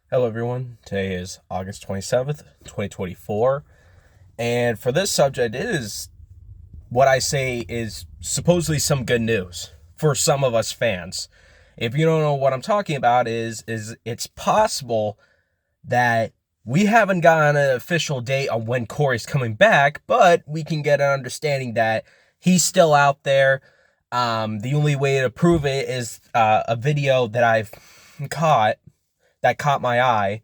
Hello, everyone. Today is August 27th, 2024. And for this subject, it is what I say is supposedly some good news for some of us fans. If you don't know what I'm talking about, is it's possible that we haven't gotten an official date on when Corey's coming back, but we can get an understanding that he's still out there. The only way to prove it is a video that I've caught that caught my eye.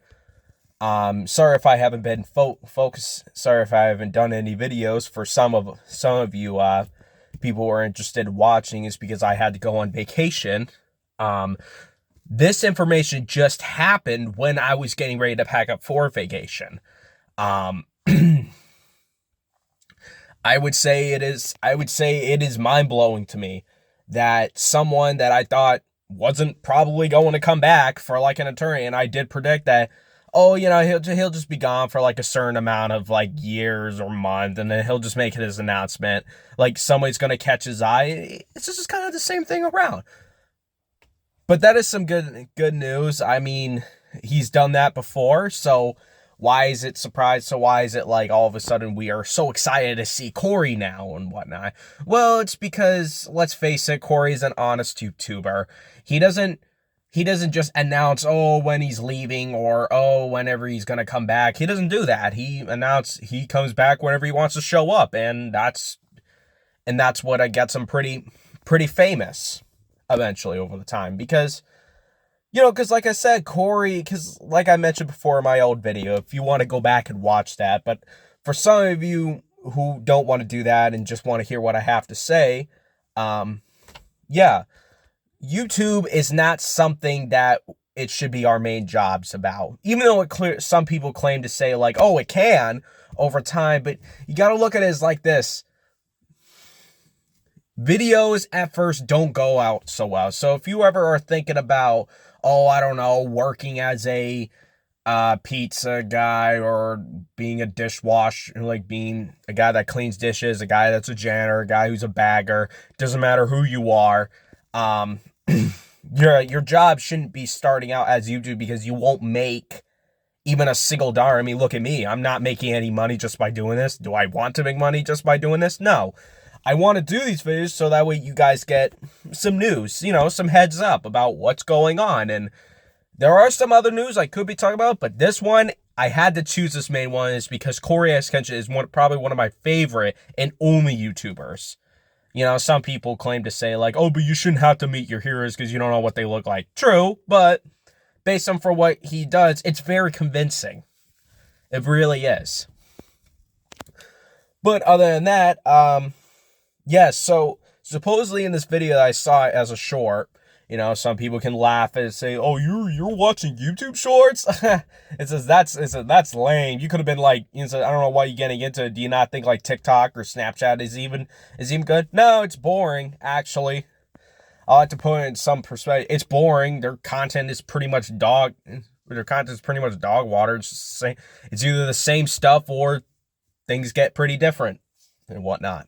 Sorry if I haven't been focused. Sorry if I haven't done any videos for some of you people who are interested in watching. Is because I had to go on vacation. Um, this information just happened when I was getting ready to pack up for vacation. Um, I would say it is. I would say it is mind blowing to me that someone that I thought wasn't probably going to come back for like an attorney, and I did predict that. Oh, he'll just be gone for like a certain amount of like years or month, and then he'll just make his announcement. Like somebody's gonna catch his eye. It's just kind of the same thing around. But that is some good news. I mean, he's done that before, so why is it surprised? So why is it like all of a sudden we are so excited to see Corey now and whatnot? Well, it's because let's face it, Corey's an honest YouTuber. He doesn't he doesn't just announce when he's leaving or whenever he's gonna come back. He doesn't do that. He comes back whenever he wants to show up, and that's what gets him pretty famous eventually over the time because because like I said, Corey, because like I mentioned before in my old video, if you want to go back and watch that, but for some of you who don't want to do that and just want to hear what I have to say, um, yeah, YouTube is not something that it should be our main jobs about. Even though some people claim to say like, oh, it can over time, but you got to look at it as like this. Videos at first don't go out so well. So if you ever are thinking about, I don't know, working as a pizza guy or being a dishwasher, like being a guy that cleans dishes, a guy that's a janitor, a guy who's a bagger, doesn't matter who you are, um, your job shouldn't be starting out as YouTube because you won't make even a single dollar. I mean, look at me. I'm not making any money just by doing this. Do I want to make money just by doing this? No. I want to do these videos so that way you guys get some news, some heads up about what's going on. And there are some other news I could be talking about, but this one, I had to choose this main one is because CoryXkenshion is probably one of my favorite and only YouTubers. Some people claim to say like, oh, but you shouldn't have to meet your heroes because you don't know what they look like. True, but based on for what he does, it's very convincing. It really is. But other than that, yes, so supposedly in this video that I saw as a short, some people can laugh and say, "Oh, you're watching YouTube shorts?" That's lame. You could have been like, I don't know why you're getting into it. Do you not think like TikTok or Snapchat is even good? No, it's boring actually. I like to put it in some perspective. It's boring. Their content is pretty much dog. Their content is pretty much dog water. It's either the same stuff or things get pretty different and whatnot,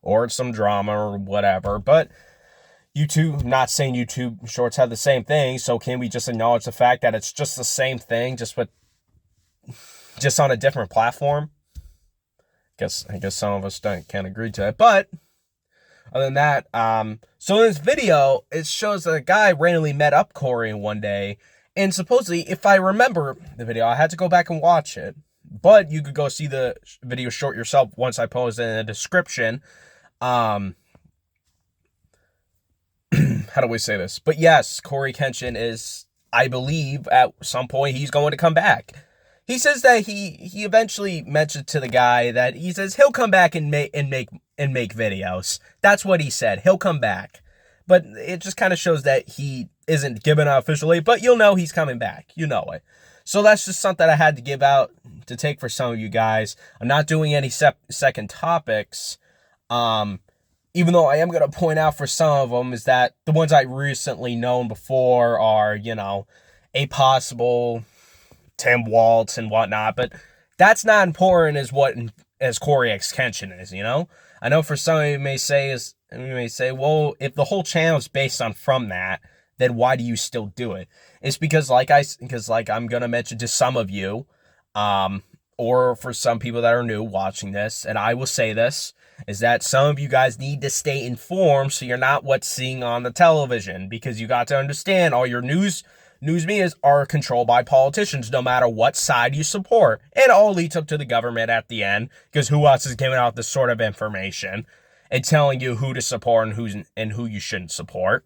or it's some drama or whatever. But YouTube, not saying YouTube shorts have the same thing, so can we just acknowledge the fact that it's just the same thing, just on a different platform? I guess some of us can't agree to it. But other than that, so in this video, it shows that a guy randomly met up Corey one day, and supposedly, if I remember the video, I had to go back and watch it, but you could go see the video short yourself once I post it in the description. How do we say this? But yes, CoryXkenshion is, I believe, at some point he's going to come back. He says that he eventually mentioned to the guy that he says he'll come back and make videos. That's what he said. He'll come back. But it just kind of shows that he isn't giving out officially, but you'll know he's coming back. You know it. So that's just something I had to give out to take for some of you guys. I'm not doing any second topics. Even though I am going to point out for some of them is that the ones I recently known before are, a possible Tim Waltz and whatnot, but that's not important as CoryXkenshion is, I know for some of you may say, well, if the whole channel is based on from that, then why do you still do it? It's because like I'm gonna mention to some of you, or for some people that are new watching this, and I will say this, is that some of you guys need to stay informed so you're not what's seeing on the television, because you got to understand all your news medias are controlled by politicians, no matter what side you support. It all leads up to the government at the end, because who else is giving out this sort of information and telling you who to support and who you shouldn't support?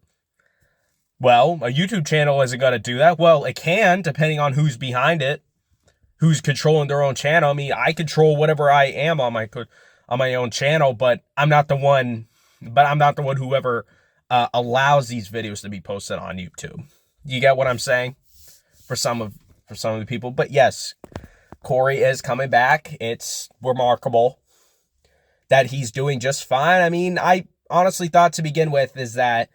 Well, a YouTube channel isn't going to do that. Well, it can, depending on who's behind it, who's controlling their own channel. I mean, I control whatever I am on my own channel, but I'm not the one. But I'm not the one who ever allows these videos to be posted on YouTube. You get what I'm saying? For some of the people. But yes, Cory is coming back. It's remarkable that he's doing just fine. I mean, I honestly thought to begin with is that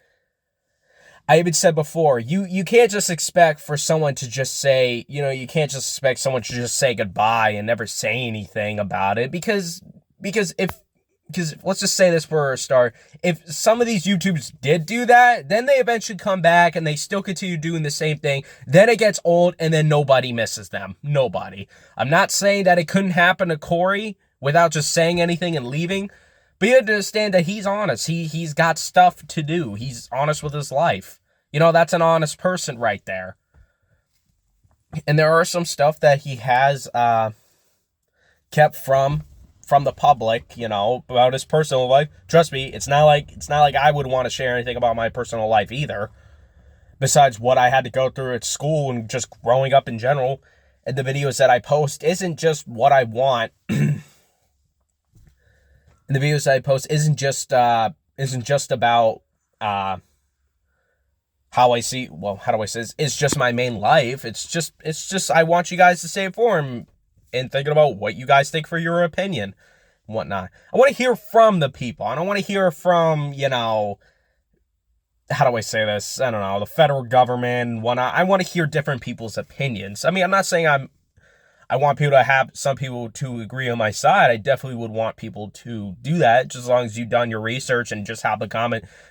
I even said before, you can't just expect for someone to just say, you can't just expect someone to just say goodbye and never say anything about it, because let's just say this for a start, if some of these YouTubers did do that, then they eventually come back and they still continue doing the same thing, then it gets old and then nobody misses them. Nobody. I'm not saying that it couldn't happen to Cory without just saying anything and leaving, but you have to understand that he's honest. He's got stuff to do. He's honest with his life. That's an honest person right there. And there are some stuff that he has kept from the public, about his personal life. Trust me, it's not like I would want to share anything about my personal life either. Besides what I had to go through at school and just growing up in general. And the videos that I post isn't just what I want. And the videos that I post isn't just about how I see, well, how do I say this? It's just my main life. It's just I want you guys to stay informed and thinking about what you guys think for your opinion and whatnot. I want to hear from the people. I don't want to hear from, how do I say this? I don't know, the federal government and whatnot. I want to hear different people's opinions. I mean, I'm not saying I want some people to agree on my side. I definitely would want people to do that, just as long as you've done your research and just have the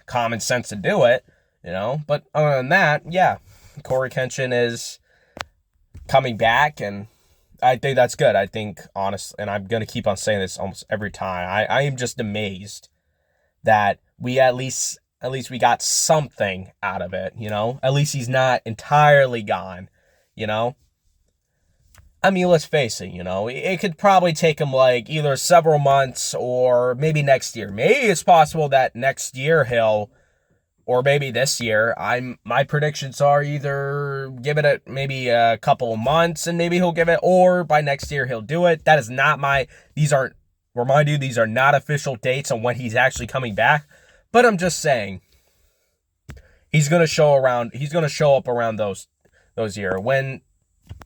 common sense to do it, But other than that, yeah, CoryXkenshion is coming back, and I think that's good. I think, honest, and I'm going to keep on saying this almost every time, I am just amazed that we at least we got something out of it, At least he's not entirely gone, I mean, let's face it, it could probably take him like either several months or maybe next year. Maybe it's possible that next year or maybe this year, my predictions are either give it maybe a couple of months and maybe he'll give it, or by next year he'll do it. That is not these are not official dates on when he's actually coming back. But I'm just saying, he's going to show up around those year when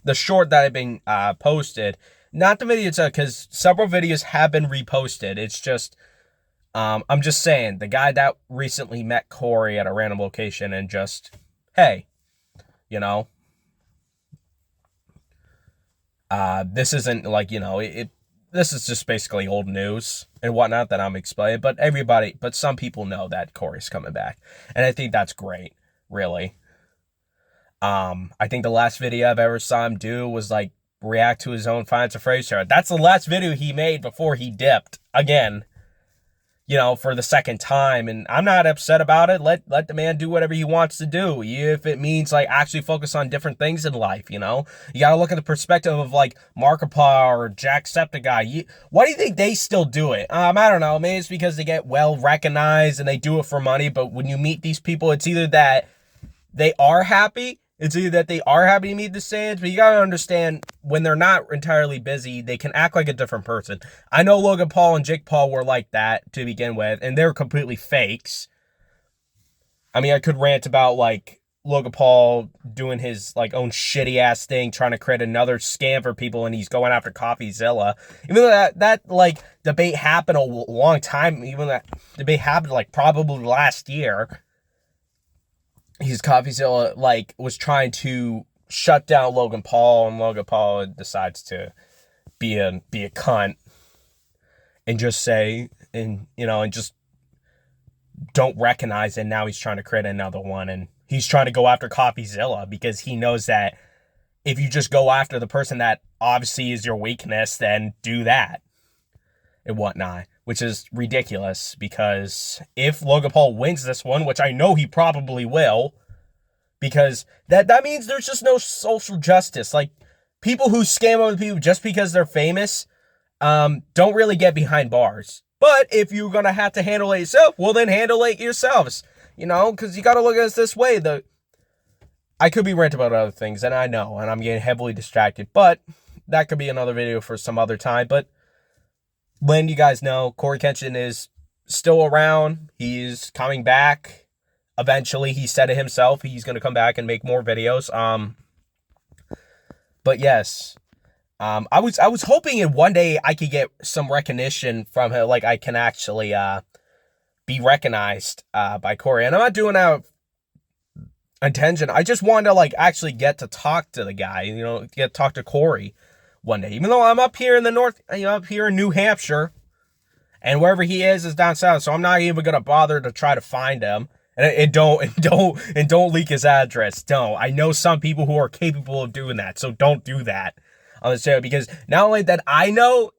the short that have been posted, not the video itself, because several videos have been reposted. It's just, I'm just saying, the guy that recently met Cory at a random location and just, hey, this isn't like, this is just basically old news and whatnot that I'm explaining, but some people know that Cory's coming back, and I think that's great, really. I think the last video I've ever saw him do was like react to his own Finds a Phrase chart. That's the last video he made before he dipped again, for the second time. And I'm not upset about it. Let the man do whatever he wants to do. If it means like actually focus on different things in life, you gotta look at the perspective of like Markiplier or Jacksepticeye. Why do you think they still do it? I don't know. Maybe it's because they get well recognized and they do it for money. But when you meet these people, it's either that they are happy. It's either that they are happy to meet the Saiyans, but you gotta understand, when they're not entirely busy, they can act like a different person. I know Logan Paul and Jake Paul were like that to begin with, and they're completely fakes. I mean, I could rant about, like, Logan Paul doing his, like, own shitty-ass thing, trying to create another scam for people, and he's going after CoffeeZilla. Even though that like, debate happened a long time, even that debate happened, like, probably last year. His CoffeeZilla, like, was trying to shut down Logan Paul, and Logan Paul decides to be a cunt and just say, and just don't recognize it. Now he's trying to create another one, and he's trying to go after CopyZilla because he knows that if you just go after the person that obviously is your weakness, then do that and whatnot, which is ridiculous because if Logan Paul wins this one, which I know he probably will, because that means there's just no social justice. Like, people who scam other people just because they're famous don't really get behind bars. But if you're going to have to handle it yourself, well, then handle it yourselves. You know, because you got to look at it this way. I could be ranting about other things, and I know, and I'm getting heavily distracted. But that could be another video for some other time. But letting you guys know, CoryXkenshion is still around. He's coming back. Eventually, he said it himself. He's going to come back and make more videos. But yes, I was hoping in one day I could get some recognition from him, like I can actually be recognized by Cory. And I'm not doing that with intention. I just wanted to like actually get to talk to the guy, you know, get to talk to Cory one day. Even though I'm up here in the north, you know, up here in New Hampshire, and wherever he is down south, so I'm not even gonna bother to try to find him. And don't leak his address. Don't. I know some people who are capable of doing that, so don't do that on the show, because not only that I know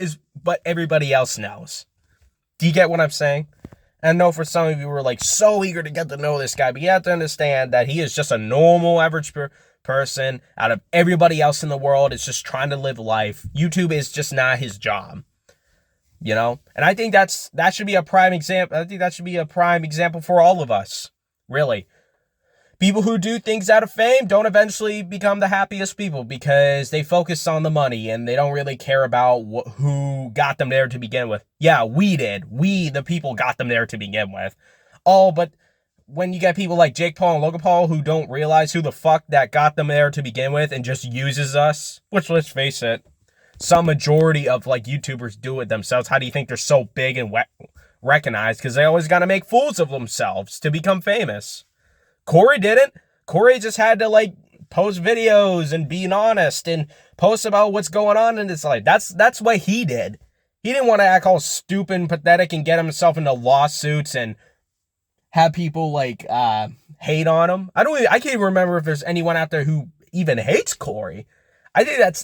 but everybody else knows. Do you get what I'm saying? And I know for some of you who are like so eager to get to know this guy, but you have to understand that he is just a normal average person out of everybody else in the world. It's just trying to live life. YouTube is just not his job. You know, and I think that should be a prime example. I think that should be a prime example for all of us, really. People who do things out of fame don't eventually become the happiest people because they focus on the money and they don't really care about who got them there to begin with. Yeah, we did. We, the people, got them there to begin with. Oh, but when you get people like Jake Paul and Logan Paul who don't realize who the fuck that got them there to begin with and just uses us, which, let's face it, some majority of like YouTubers do it themselves. How do you think they're so big and recognized? Because they always got to make fools of themselves to become famous. Cory didn't. Cory just had to like post videos and be honest and post about what's going on in his life. That's what he did. He didn't want to act all stupid and pathetic and get himself into lawsuits and have people like hate on him. I can't even remember if there's anyone out there who even hates Cory. I think that's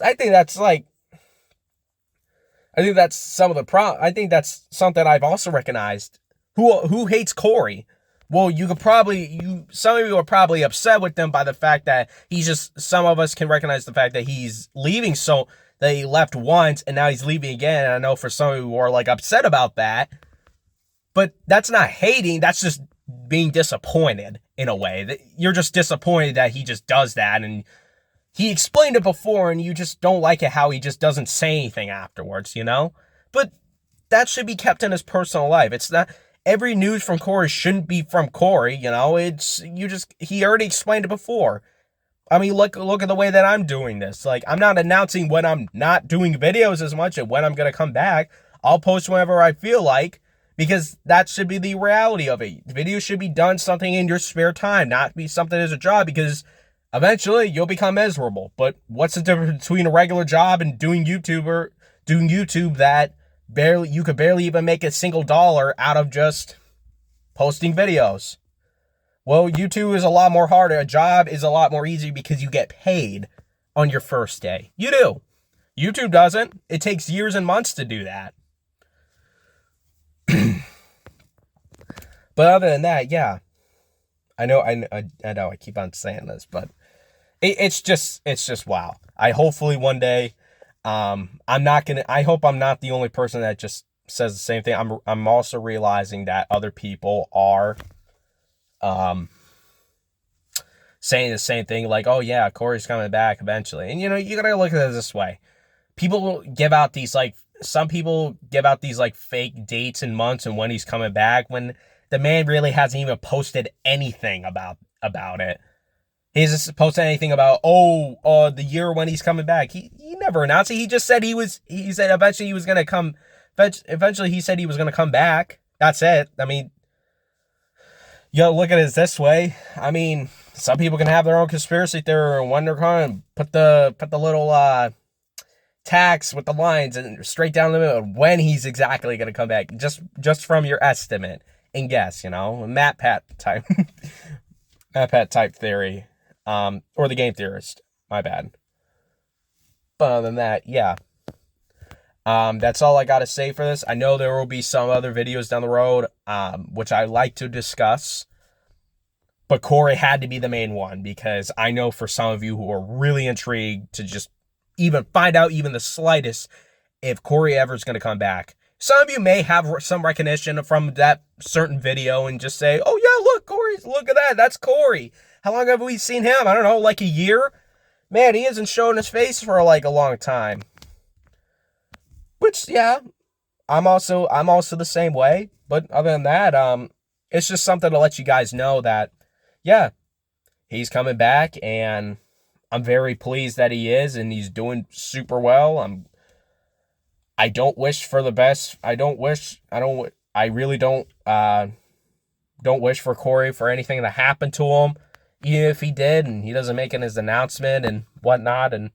some of the I think that's something I've also recognized. Who hates Cory? Well, some of you are probably upset with them by the fact that some of us can recognize the fact that he's leaving, so that he left once and now he's leaving again. And I know for some of you who are like upset about that, but that's not hating. That's just being disappointed in a way. You're just disappointed that he just does that, and he explained it before, and you just don't like it how he just doesn't say anything afterwards, you know? But that should be kept in his personal life. It's not, every news from Cory shouldn't be from Cory, you know? He already explained it before. I mean, look at the way that I'm doing this. Like, I'm not announcing when I'm not doing videos as much and when I'm going to come back. I'll post whenever I feel like, because that should be the reality of it. Videos should be done something in your spare time, not be something as a job, because eventually, you'll become miserable. But what's the difference between a regular job and doing YouTube that you could barely even make a single dollar out of just posting videos? Well, YouTube is a lot more harder. A job is a lot more easy because you get paid on your first day. You do. YouTube doesn't. It takes years and months to do that. But other than that, yeah. I know I keep on saying this, but it's just wow. Hopefully one day, I hope I'm not the only person that just says the same thing. I'm also realizing that other people are, saying the same thing, like, oh yeah, Cory's coming back eventually. And you know, you gotta look at it this way. Some people give out these like fake dates and months and when he's coming back, when the man really hasn't even posted anything about it. He hasn't posted anything about, the year when he's coming back. He never announced it. He just said he said eventually he was going to come. Eventually he said he was going to come back. That's it. I mean, you gotta look at it this way. I mean, some people can have their own conspiracy theory and when they're coming, put the little tags with the lines and straight down the middle of when he's exactly going to come back. Just from your estimate and guess, you know, Matt Pat type. pet type theory, or the game theorist. My bad. But other than that, yeah. That's all I got to say for this. I know there will be some other videos down the road, which I like to discuss. But Cory had to be the main one because I know for some of you who are really intrigued to just even find out even the slightest if Cory ever is going to come back. Some of you may have some recognition from that certain video and just say, oh yeah, look, look at that. That's Cory. How long have we seen him? I don't know, like a year? Man, he hasn't shown his face for like a long time. Which, yeah, I'm also the same way. But other than that, it's just something to let you guys know that, yeah, he's coming back, and I'm very pleased that he is, and he's doing super well. I don't wish for the best. I really don't wish for Cory for anything to happen to him, even if he did, and he doesn't make his announcement and whatnot. And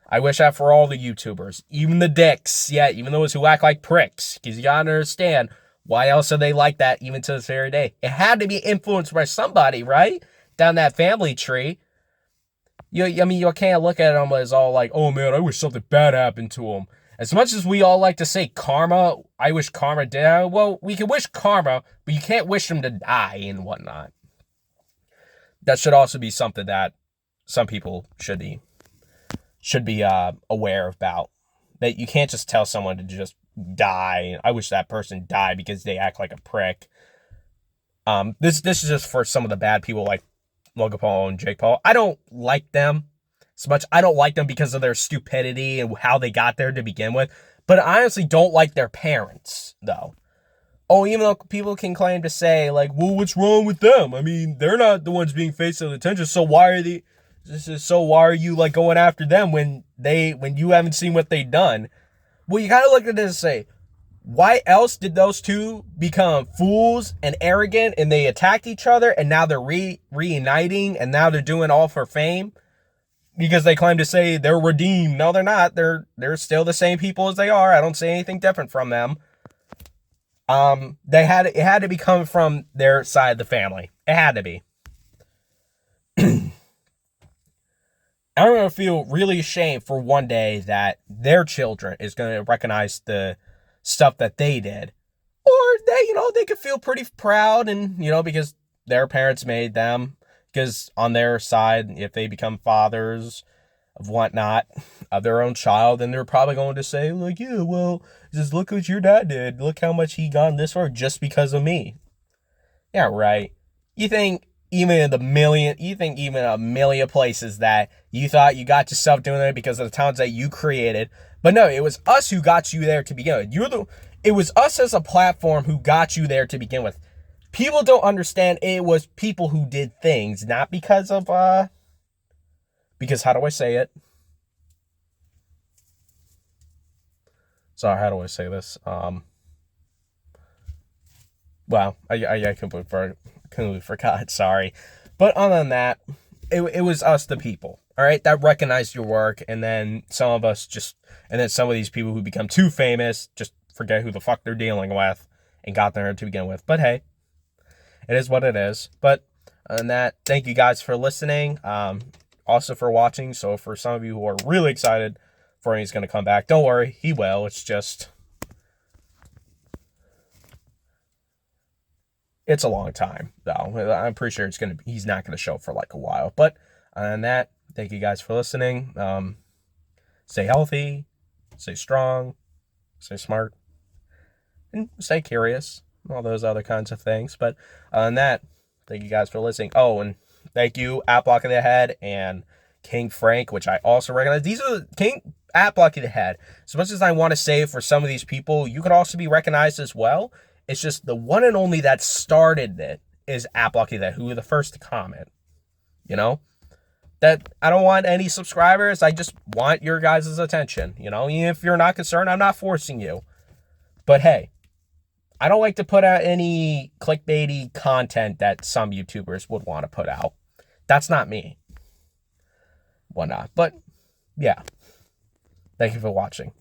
I wish that for all the YouTubers, even the dicks, yeah, even those who act like pricks, because you gotta understand, why else are they like that even to this very day? It had to be influenced by somebody, right? Down that family tree. I mean, you can't look at them as all like, oh man, I wish something bad happened to him. As much as we all like to say karma, I wish karma did, well, we can wish karma, but you can't wish them to die and whatnot. That should also be something that some people should be aware about. That you can't just tell someone to just die. I wish that person died because they act like a prick. This is just for some of the bad people like Logan Paul and Jake Paul. I don't like them so much. I don't like them because of their stupidity and how they got there to begin with. But I honestly don't like their parents, though. Oh, even though people can claim to say, like, well, what's wrong with them? I mean, they're not the ones being faced with attention, so why are you like going after them when you haven't seen what they've done? Well, you gotta look at this and say, why else did those two become fools and arrogant and they attacked each other and now they're reuniting and now they're doing all for fame? Because they claim to say they're redeemed. No, they're not. They're still the same people as they are. I don't say anything different from them. It had to be coming from their side of the family. It had to be. I'm going to feel really ashamed for one day that their children is going to recognize the stuff that they did. Or they could feel pretty proud and, because their parents made them. Because on their side, if they become fathers of whatnot, of their own child, then they're probably going to say, like, yeah, well, just look what your dad did. Look how much he got this far just because of me. Yeah, right. You think even a million places that you thought you got yourself doing it because of the talents that you created. But no, it was us who got you there to begin with. It was us as a platform who got you there to begin with. People don't understand it was people who did things, not because of, because how do I say it? Sorry, how do I say this? Well, I completely forgot, sorry. But other than that, it was us, the people, all right, that recognized your work, and then some of these people who become too famous just forget who the fuck they're dealing with and got there to begin with. But hey, it is what it is. But other than that, thank you guys for listening. Also for watching. So for some of you who are really excited for when he's going to come back, don't worry, he will. It's a long time, though. I'm pretty sure he's not going to show for like a while. But other than that, thank you guys for listening. Stay healthy, stay strong, stay smart, and stay curious. All those other kinds of things. But other than that, thank you guys for listening. Oh, and thank you, Block of the Head and King Frank, which I also recognize. These are King Block of the Head. As much as I want to say for some of these people, you could also be recognized as well. It's just the one and only that started it is Block of the Head, who were the first to comment. That I don't want any subscribers. I just want your guys' attention. Even if you're not concerned, I'm not forcing you. But hey, I don't like to put out any clickbaity content that some YouTubers would want to put out. That's not me. Whatnot. But, yeah. Thank you for watching.